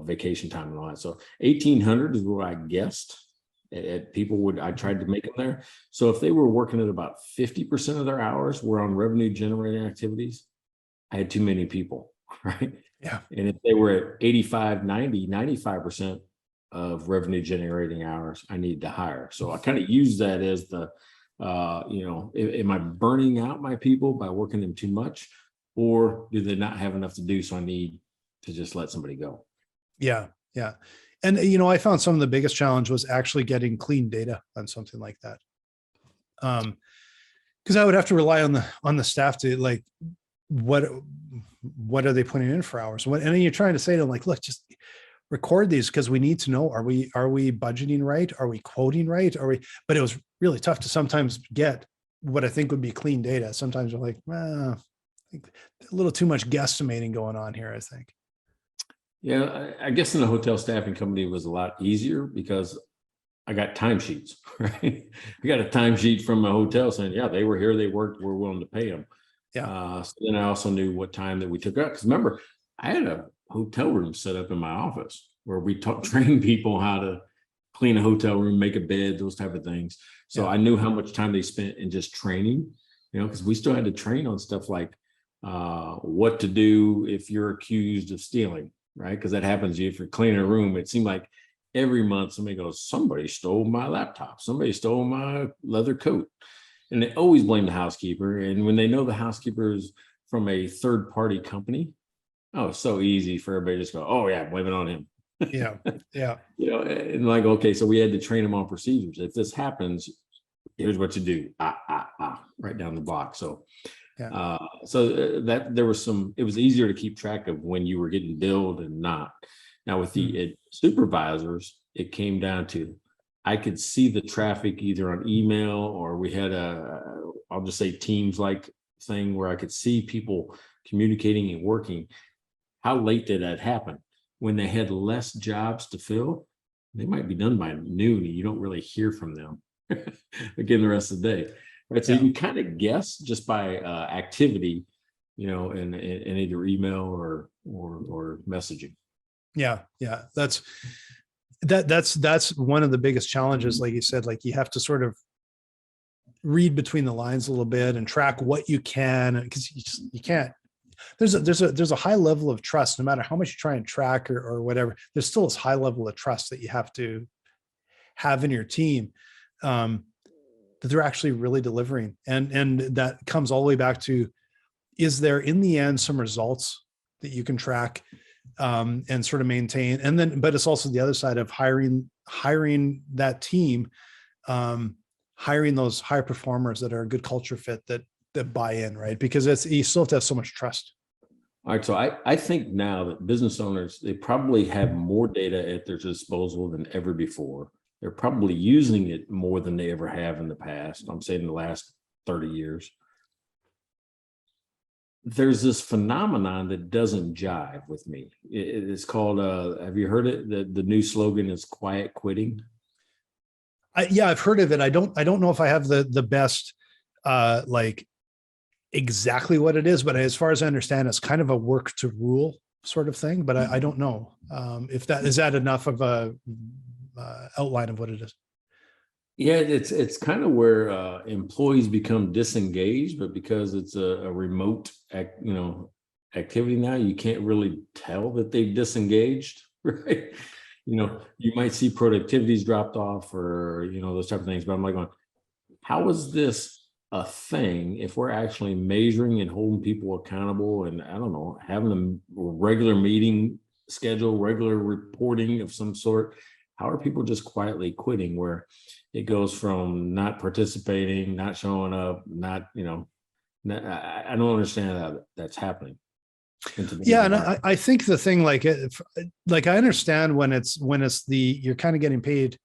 vacation time and all that. So 1,800 is what I guessed at people I tried to make them there. So if they were working at about 50% of their hours were on revenue generating activities, I had too many people, right? Yeah. And if they were at 85, 90, 95% of revenue generating hours, I needed to hire. So I kind of use that as the, am I burning out my people by working them too much, or do they not have enough to do? So I need to just let somebody go. Yeah. Yeah. And, I found some of the biggest challenge was actually getting clean data on something like that. Because I would have to rely on the staff to, like, what are they putting in for hours? And then you're trying to say to them, like, look, just record these because we need to know, are we budgeting right? Are we quoting right? But it was really tough to sometimes get what I think would be clean data. Sometimes you're like, a little too much guesstimating going on here, I think. Yeah, I guess in the hotel staffing company, it was a lot easier because I got timesheets, right? I got a timesheet from a hotel saying, yeah, they were here, they worked, we're willing to pay them. Yeah. So then I also knew what time that we took up. Because remember, I had a hotel room set up in my office where we train people how to clean a hotel room, make a bed, those type of things. So I knew how much time they spent in just training, because we still had to train on stuff like what to do if you're accused of stealing, right? Because that happens if you're cleaning a room. It seemed like every month somebody goes, somebody stole my laptop, somebody stole my leather coat. And they always blame the housekeeper. And when they know the housekeeper is from a third party company, it's so easy for everybody to just go, oh yeah, blame it on him. Yeah. Yeah. And like, okay, so we had to train them on procedures. If this happens, here's what you do. Right down the block. So, that there was it was easier to keep track of when you were getting billed and not. Now with the supervisors, it came down to, I could see the traffic either on email, or we had I'll just say Teams like thing where I could see people communicating and working. How late did that happen? When they had less jobs to fill, they might be done by noon and you don't really hear from them again the rest of the day. Right. So you can kind of guess just by activity, in either email or messaging. Yeah. Yeah. That's one of the biggest challenges. Like you said, like you have to sort of read between the lines a little bit and track what you can, because you can't, there's a high level of trust, no matter how much you try and track or whatever, there's still this high level of trust that you have to have in your team, that they're actually really delivering. And that comes all the way back to, is there in the end some results that you can track and sort of maintain? And then, but it's also the other side of hiring that team, hiring those high performers that are a good culture fit that buy in, right? Because you still have to have so much trust. All right. So I think now that business owners, they probably have more data at their disposal than ever before. They're probably using it more than they ever have in the past. I'm saying the last 30 years. there's this phenomenon that doesn't jive with me. It's called, have you heard it? The new slogan is quiet quitting. Yeah, I've heard of it. I don't know if I have the best, like exactly what it is, but as far as I understand, it's kind of a work to rule sort of thing, but I don't know if that is that enough of a outline of what it is. Yeah, it's kind of where employees become disengaged, but because it's a remote activity now, you can't really tell that they've disengaged, right? You might see productivity's dropped off, or those type of things. But I'm like, how is this a thing if we're actually measuring and holding people accountable, and I don't know, having a regular meeting schedule, regular reporting of some sort? How are people just quietly quitting, where it goes from not participating, not showing up, I don't understand how that's happening. Yeah, and I think the thing, like I understand when it's you're kind of getting paid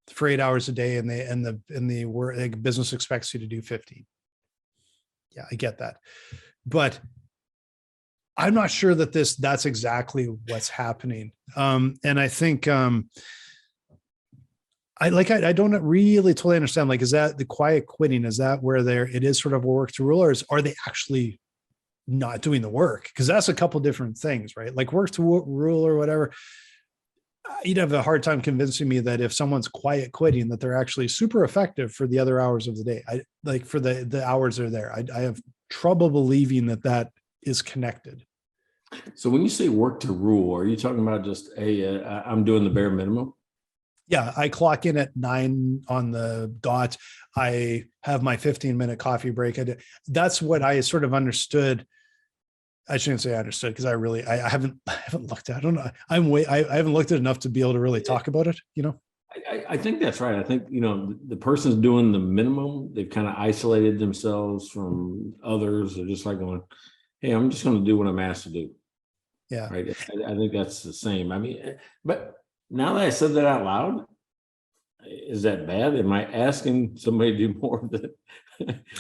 for 8 hours a day, and the work, like, business expects you to do 15. Yeah, I get that, but I'm not sure that that's exactly what's happening. And I think I don't really totally understand. Like, is that the quiet quitting? Is that where it is sort of a work to rule, or are they actually not doing the work? Because that's a couple different things, right? Like work to rule or whatever. You'd have a hard time convincing me that if someone's quiet quitting, that they're actually super effective for the other hours of the day. I like for the hours they're there. I have trouble believing that is connected. So when you say work to rule, are you talking about just, hey, I'm doing the bare minimum? Yeah, I clock in at 9 on the dot. I have my 15-minute coffee break. That's what I sort of understood. I shouldn't say I understood, because I haven't looked at it. I don't know. I haven't looked at enough to be able to really talk about it, I think that's right. I think, the person's doing the minimum. They've kind of isolated themselves from others. They're just like going, hey, I'm just going to do what I'm asked to do. Yeah. Right. I think that's the same. I mean, but now that I said that out loud, is that bad? Am I asking somebody to do more than,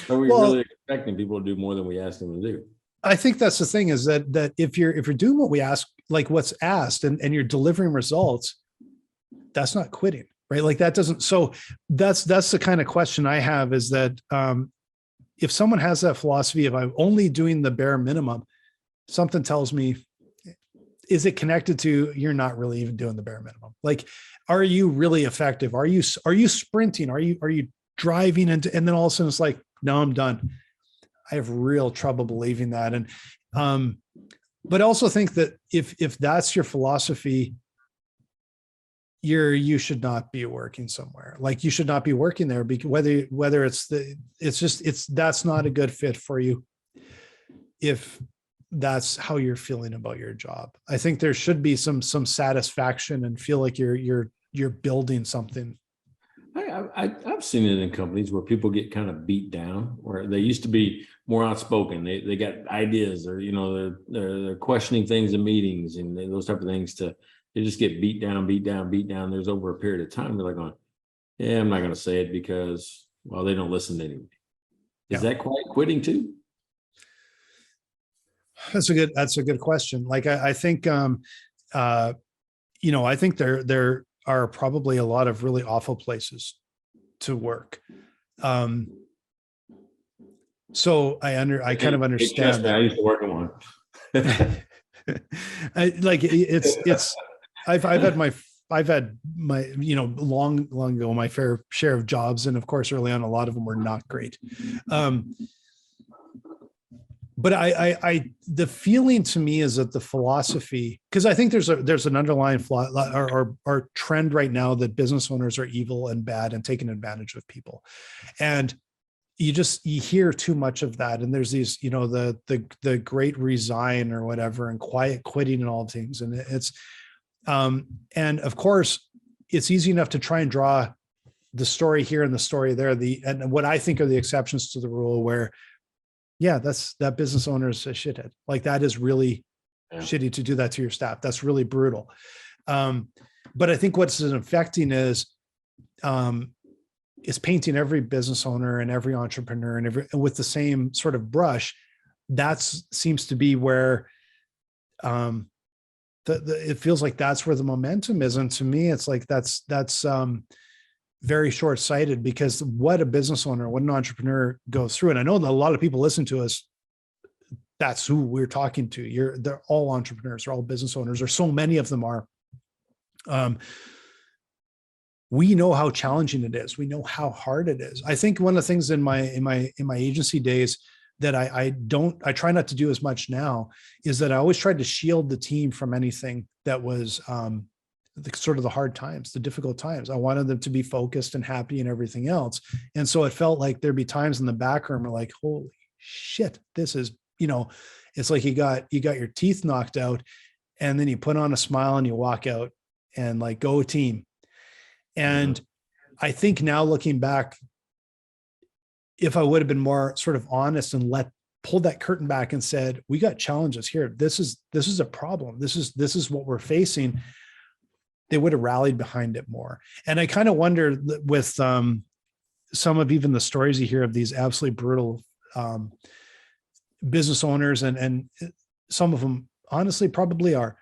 are we really expecting people to do more than we ask them to do? I think that's the thing, is that if you're doing what we ask, like what's asked, and you're delivering results, that's not quitting, right? Like that doesn't, so that's the kind of question I have, is that if someone has that philosophy of I'm only doing the bare minimum, something tells me, is it connected to you're not really even doing the bare minimum? Like, are you really effective? Are you sprinting? Are you driving? And then all of a sudden it's like, no, I'm done. I have real trouble believing that. And, but I also think that if that's your philosophy, you should not be working somewhere. Like, you should not be working there, because whether that's not a good fit for you, if that's how you're feeling about your job. I think there should be some satisfaction and feel like you're building something. I've seen it in companies where people get kind of beat down, where they used to be more outspoken. They got ideas, or they're questioning things in meetings and those type of things. They just get beat down. There's over a period of time, they're like going, yeah, I'm not going to say it because, well, they don't listen to anybody. Is that quiet quitting too? That's a good question. Like, I think, I think there are probably a lot of really awful places to work. So I kind of understand that. I used to work in one. I've had my, long ago, my fair share of jobs. And of course, early on, a lot of them were not great. But the feeling to me is that the philosophy, because I think there's an underlying flaw or trend right now that business owners are evil and bad and taking advantage of people. And you hear too much of that. And there's these, the great resign or whatever, and quiet quitting and all things. And it's, and of course it's easy enough to try and draw the story here and the story there, and what I think are the exceptions to the rule, where, yeah, that business owner is a shithead. Like, that is really shitty to do that to your staff. That's really brutal. But I think what's affecting is painting every business owner and every entrepreneur and with the same sort of brush. that's seems to be where it feels like that's where the momentum is. And to me, it's like that's very short-sighted, because what a business owner, what an entrepreneur goes through. And I know that a lot of people listen to us. That's who we're talking to. They're all entrepreneurs, they're all business owners, or so many of them are. We know how challenging it is. We know how hard it is. I think one of the things in my agency days that I try not to do as much now is that I always tried to shield the team from anything that was sort of the hard times, the difficult times. I wanted them to be focused and happy and everything else. And so it felt like there'd be times in the back room where like, holy shit, this is, it's like you got your teeth knocked out, and then you put on a smile and you walk out and like, go team. And I think now looking back, if I would have been more sort of honest and pulled that curtain back and said, we got challenges here. This is a problem. This is what we're facing. They would have rallied behind it more. And I kind of wonder with some of even the stories you hear of these absolutely brutal business owners, and some of them honestly probably are.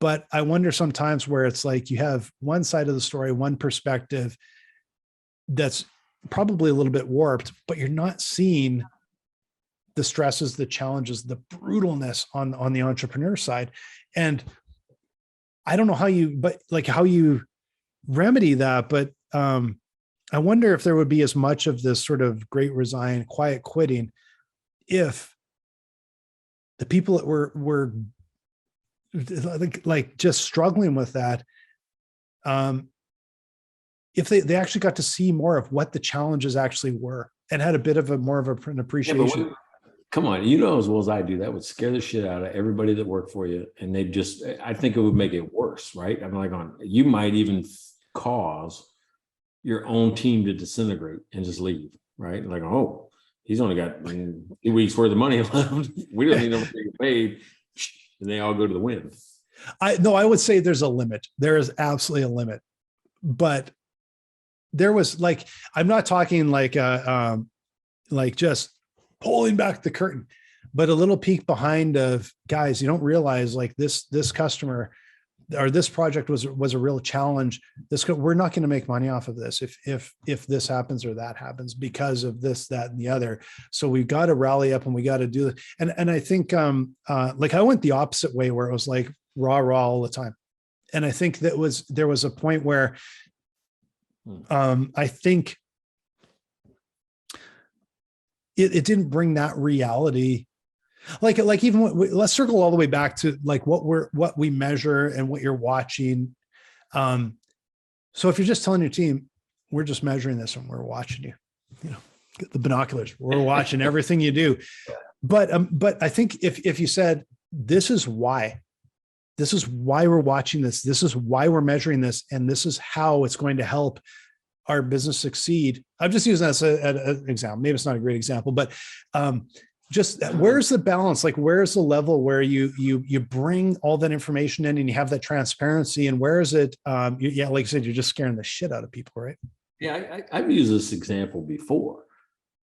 But I wonder sometimes where it's like you have one side of the story, one perspective that's probably a little bit warped, but you're not seeing the stresses, the challenges, the brutalness on the entrepreneur side. And I don't know how you remedy that, but I wonder if there would be as much of this sort of great resign, quiet quitting, if the people that were like just struggling with that, if they actually got to see more of what the challenges actually were and had a bit of more of an appreciation. Yeah, come on, as well as I do, that would scare the shit out of everybody that worked for you. And I think it would make it worse, right? I'm like, you might even cause your own team to disintegrate and just leave, right? Like, oh, he's only got 2 weeks worth of money left. We don't even know what they get paid. And they all go to the wind. I would say there's a limit. There is absolutely a limit. But there was like, I'm not talking like just pulling back the curtain, but a little peek behind of, guys, you don't realize like this customer or this project was a real challenge. We're not going to make money off of this if this happens or that happens because of this, that, and the other. So we've got to rally up and we got to do it. And I think like I went the opposite way, where it was like rah all the time. And I think there was a point where I think it didn't bring that reality. Like even let's circle all the way back to like what we measure and what you're watching. So if you're just telling your team, we're just measuring this and we're watching you, get the binoculars, we're watching everything you do. But I think if you said, this is why we're watching this, this is why we're measuring this, and this is how it's going to help our business succeed. I'm just using that as an example. Maybe it's not a great example, but just where's the balance? Like, where's the level where you bring all that information in and you have that transparency, and where is it? Like you said, you're just scaring the shit out of people, right? Yeah, I've used this example before.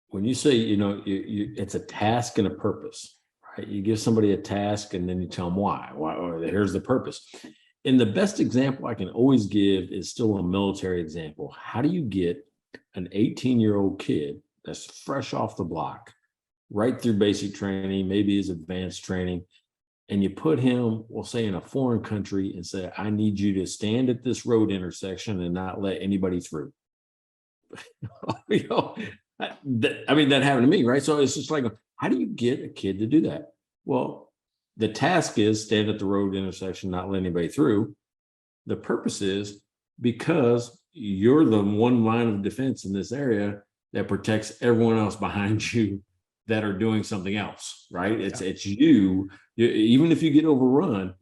When you say, it's a task and a purpose, right? You give somebody a task and then you tell them why, or here's the purpose. And the best example I can always give is still a military example. How do you get an 18-year-old kid that's fresh off the block, right through basic training, maybe his advanced training, and you put him, we'll say, in a foreign country and say, I need you to stand at this road intersection and not let anybody through? That happened to me, right? So it's just like, how do you get a kid to do that? Well, the task is stand at the road intersection, not let anybody through. The purpose is because you're the one line of defense in this area that protects everyone else behind you that are doing something else, right? It's you. Even if you get overrun,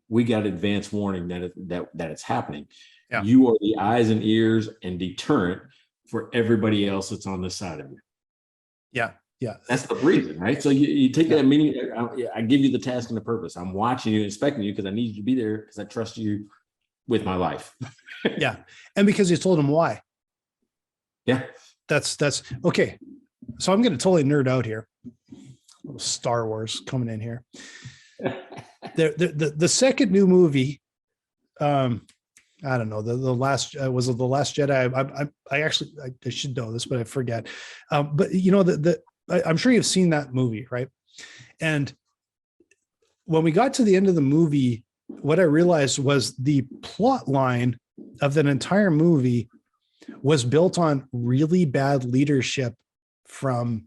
we got advance warning that it's happening. Yeah. You are the eyes and ears and deterrent for everybody else that's on this side of you. Yeah. Yeah. That's the reason, right? So you take that meaning, I give you the task and the purpose. I'm watching you, inspecting you because I need you to be there because I trust you with my life. Yeah. And because you told them why. Yeah. That's okay. So I'm going to totally nerd out here. Star Wars coming in here. The second new movie, I don't know, the last was it The Last Jedi? I actually I should know this, but I forget. But you know, I'm sure you've seen that movie, right? And when we got to the end of the movie, what I realized was the plot line of that entire movie was built on really bad leadership from,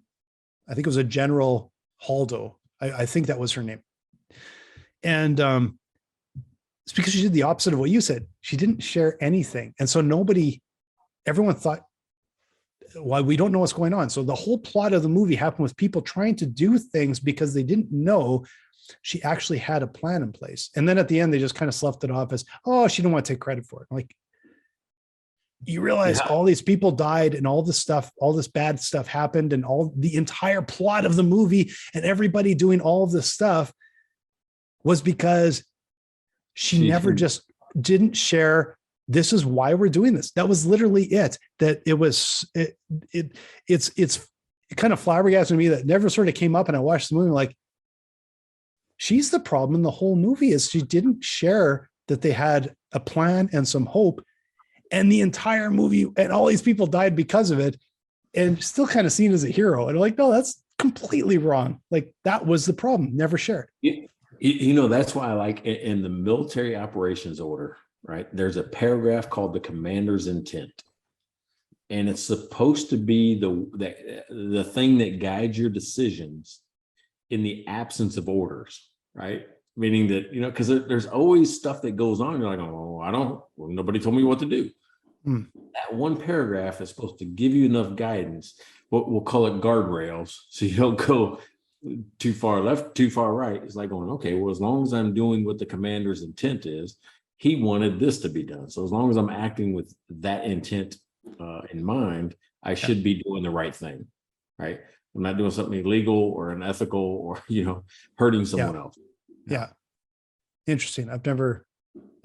I think it was a General Haldo. I think that was her name. And it's because she did the opposite of what you said. She didn't share anything. And so everyone thought, well, we don't know what's going on. So the whole plot of the movie happened with people trying to do things because they didn't know she actually had a plan in place. And then at the end, they just kind of sloughed it off as, oh, she didn't want to take credit for it. Like, you realize all these people died and all this stuff, all this bad stuff happened, and all the entire plot of the movie and everybody doing all of this stuff was because she never just didn't share. This is why we're doing this. That was literally it. That it was, it's kind of flabbergasted me that never sort of came up. And I watched the movie like, she's the problem in the whole movie is she didn't share that they had a plan and some hope. And the entire movie and all these people died because of it, and still kind of seen as a hero. And I'm like, no, that's completely wrong. Like, that was the problem. Never shared. You know, that's why I like in the military operations order, right? There's a paragraph called the commander's intent. And it's supposed to be the thing that guides your decisions in the absence of orders, right? Meaning that, you know, because there's always stuff that goes on. You're like, oh, nobody told me what to do. That one paragraph is supposed to give you enough guidance. We'll call it guardrails. So you don't go too far left, too far right. It's like going, okay, well, as long as I'm doing what the commander's intent is, he wanted this to be done. So as long as I'm acting with that intent in mind, I should be doing the right thing, right? I'm not doing something illegal or unethical or, you know, hurting someone else. Yeah. Interesting. I've never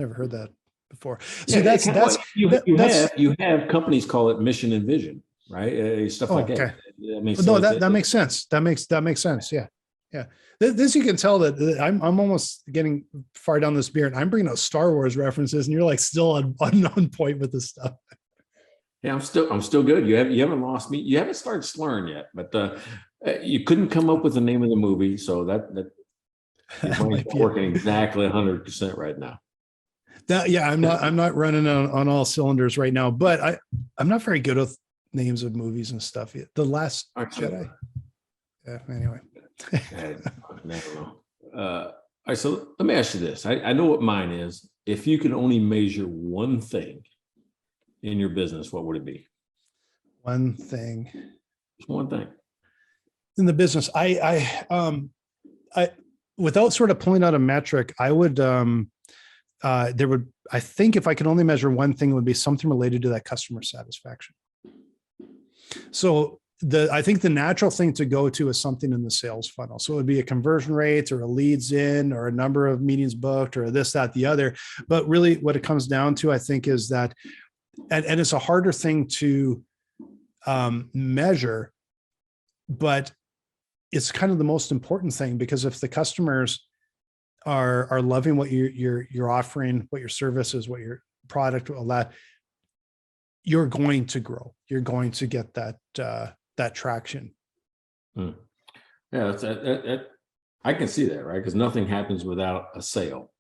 heard that before. So you have companies call it mission and vision, right? Stuff like that. That makes sense. That makes sense. Yeah. Yeah. This you can tell that I'm almost getting far down this beer and I'm bringing out Star Wars references and you're like still on point with this stuff. Yeah, I'm still good. You haven't lost me. You haven't started slurring yet, but you couldn't come up with the name of the movie, so that working exactly 100% right now. I'm not running on all cylinders right now, but I'm not very good with names of movies and stuff yet. The Last Jedi. Yeah. Anyway. I don't know. All right, so let me ask you this. I know what mine is. If you could only measure one thing in your business, what would it be? One thing. Just one thing. In the business, I without sort of pulling out a metric, I would I think if I could only measure one thing, it would be something related to that customer satisfaction. So I think the natural thing to go to is something in the sales funnel. So it would be a conversion rate or a leads in or a number of meetings booked or this, that, the other. But really what it comes down to, I think, is that, and it's a harder thing to measure, but it's kind of the most important thing, because if the customers are loving what you're offering, what your service is, what your product, all that, you're going to grow. You're going to get that traction. Yeah, I can see that, right? Because nothing happens without a sale.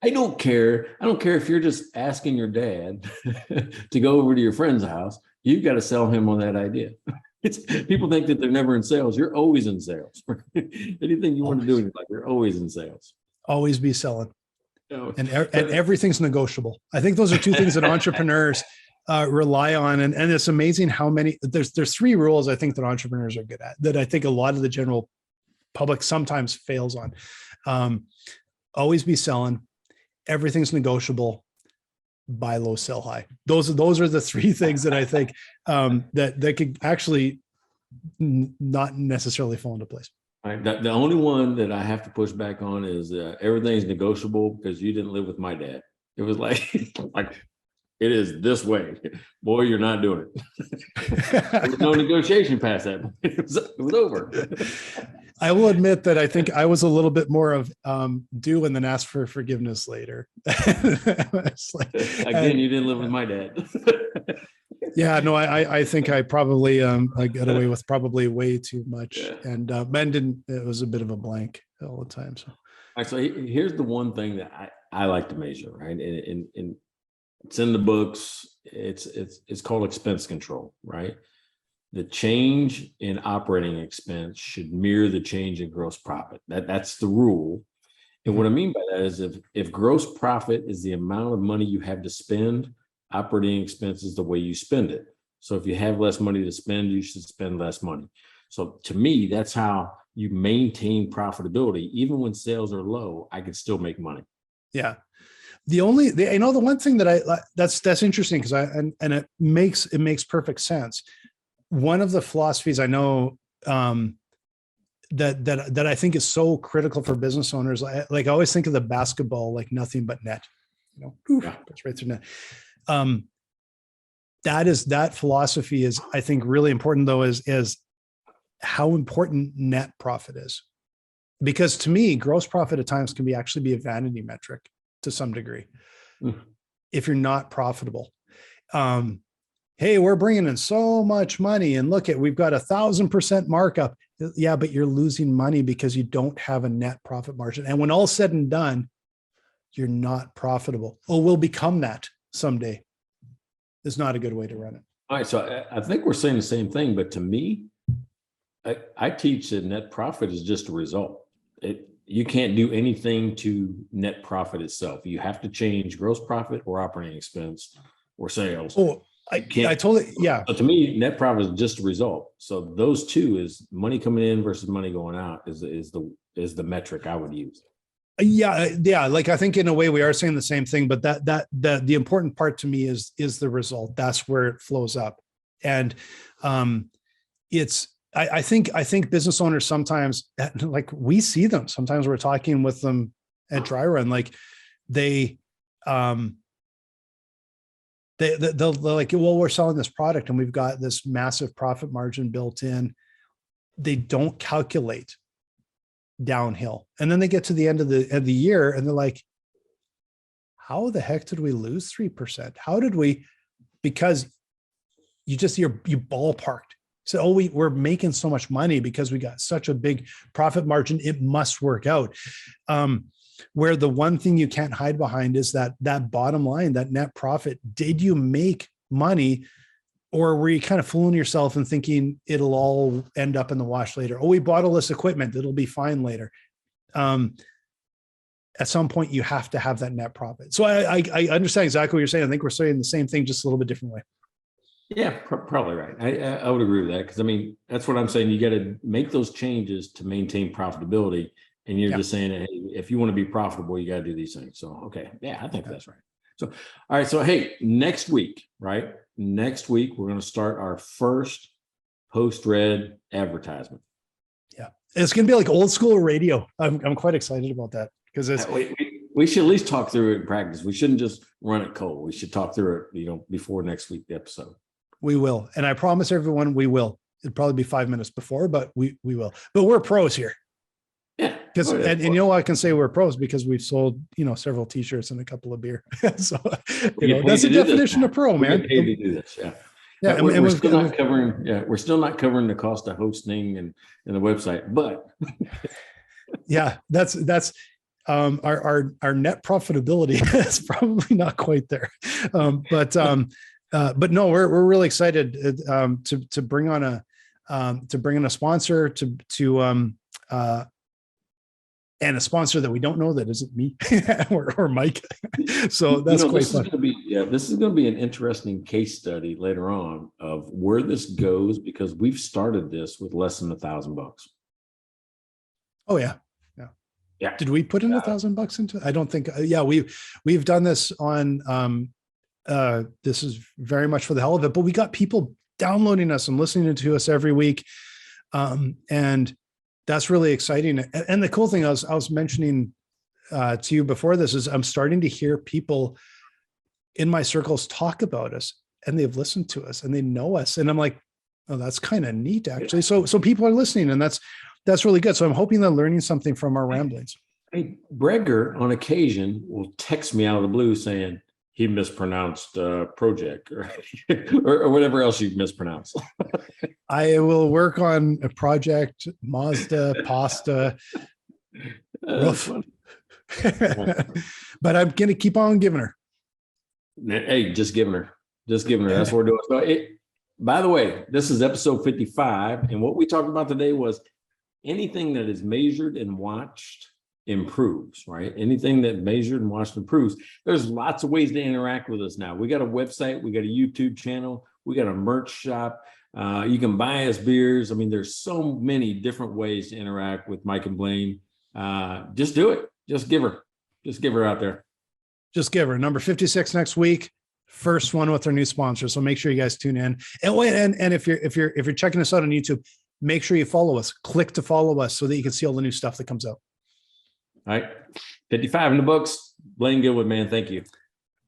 I don't care. I don't care if you're just asking your dad to go over to your friend's house. You've got to sell him on that idea. People think that they're never in sales. You're always in sales. Anything you want to do in life, you're always in sales. Always be selling. And everything's negotiable. I think those are two things that entrepreneurs rely on. And it's amazing how many, there's three rules I think that entrepreneurs are good at, that I think a lot of the general public sometimes fails on. Always be selling. Everything's negotiable. Buy low, sell high. Those are the three things that I think that could actually not necessarily fall into place. Right. The only one that I have to push back on is everything's negotiable, because you didn't live with my dad. It was like It is this way. Boy, you're not doing it. There was no negotiation past that. It was over. I will admit that I think I was a little bit more of do and then ask for forgiveness later. Again, you didn't live with my dad. Yeah, no, I think I probably I got away with probably way too much. Yeah. And Ben didn't, it was a bit of a blank all the time. So, all right, so here's the one thing that I like to measure, right? And it's in the books. It's called expense control, right? The change in operating expense should mirror the change in gross profit. That's the rule. And what I mean by that is if gross profit is the amount of money you have to spend, operating expense is the way you spend it. So if you have less money to spend, you should spend less money. So to me, that's how you maintain profitability. Even when sales are low, I can still make money. Yeah. The one thing that that's interesting because and it makes perfect sense. One of the philosophies I know that I think is so critical for business owners, like I always think of the basketball, like nothing but net, that's right through net. That philosophy is, I think, really important though, is how important net profit is. Because to me, gross profit at times can actually be a vanity metric to some degree. If you're not profitable. Hey, we're bringing in so much money and look we've got 1,000% markup. Yeah, but you're losing money because you don't have a net profit margin. And when all's said and done, you're not profitable. Oh, we'll become that someday. It's not a good way to run it. All right. So I think we're saying the same thing, but to me, I teach that net profit is just a result. You can't do anything to net profit itself. You have to change gross profit or operating expense or sales. Oh, I totally, yeah. So to me, net profit is just a result. So those two is money coming in versus money going out is the metric I would use. Yeah. Like I think in a way we are saying the same thing, but the important part to me is the result. That's where it flows up. And I think business owners sometimes, like we see them, sometimes we're talking with them at Dry Run, like they'll like, well, we're selling this product and we've got this massive profit margin built in. They don't calculate downhill. And then they get to the end of the year and they're like, how the heck did we lose 3%? How did we, because you ballparked. So, we're making so much money because we got such a big profit margin. It must work out. Where the one thing you can't hide behind is that bottom line, that net profit. Did you make money, or were you kind of fooling yourself and thinking it'll all end up in the wash later? Oh, we bought all this equipment, it'll be fine later. At some point, you have to have that net profit. So I understand exactly what you're saying. I think we're saying the same thing, just a little bit different way. Yeah, probably right. I would agree with that because I mean that's what I'm saying. You got to make those changes to maintain profitability, and you're just saying, hey, if you want to be profitable, you got to do these things. So okay, yeah, I think that's right. So all right, so hey, next week, right? Next week we're going to start our first post-read advertisement. Yeah, it's going to be like old school radio. I'm quite excited about that because it's. We should at least talk through it in practice. We shouldn't just run it cold. We should talk through it, before next week's episode. We will. And I promise everyone we will. It'll probably be 5 minutes before, but we will. But we're pros here. Yeah. Because and you know I can say we're pros because we've sold, several t-shirts and a couple of beer. So that's the definition of pro, man. Paid to do this. Yeah. Yeah. And we're still not covering, we're still not covering the cost of hosting and the website, but yeah, that's our net profitability is probably not quite there. But no, we're really excited to bring on a sponsor and a sponsor that we don't know that isn't me or Mike. So that's quite fun. This is going to be an interesting case study later on of where this goes because we've started this with less than $1,000. Oh yeah. Yeah. Did we put in $1,000 into it? I don't think. Yeah, we've done this on. This is very much for the hell of it, but we got people downloading us and listening to us every week, and that's really exciting. And the cool thing I was mentioning to you before this is I'm starting to hear people in my circles talk about us, and they've listened to us and they know us. And I'm like, oh, that's kind of neat, actually. So people are listening, and that's really good. So I'm hoping they're learning something from our ramblings. Hey, Bregger on occasion will text me out of the blue saying he mispronounced project or whatever else you mispronounce. I will work on a project, Mazda, pasta, roof. But I'm going to keep on giving her. Hey, just giving her. That's what we're doing. So by the way, this is episode 55. And what we talked about today was anything that is measured and watched improves, right? Anything that measured and watched improves. There's lots of ways to interact with us now. We got a website, we got a YouTube channel, we got a merch shop. You can buy us beers. I mean, there's so many different ways to interact with Mike and Blaine. Just do it. Just give her out there. Just give her number 56 next week. First one with our new sponsor. So make sure you guys tune in. And if you're checking us out on YouTube, make sure you follow us. Click to follow us so that you can see all the new stuff that comes out. All right. 55 in the books. Blaine Gilwood, man. Thank you.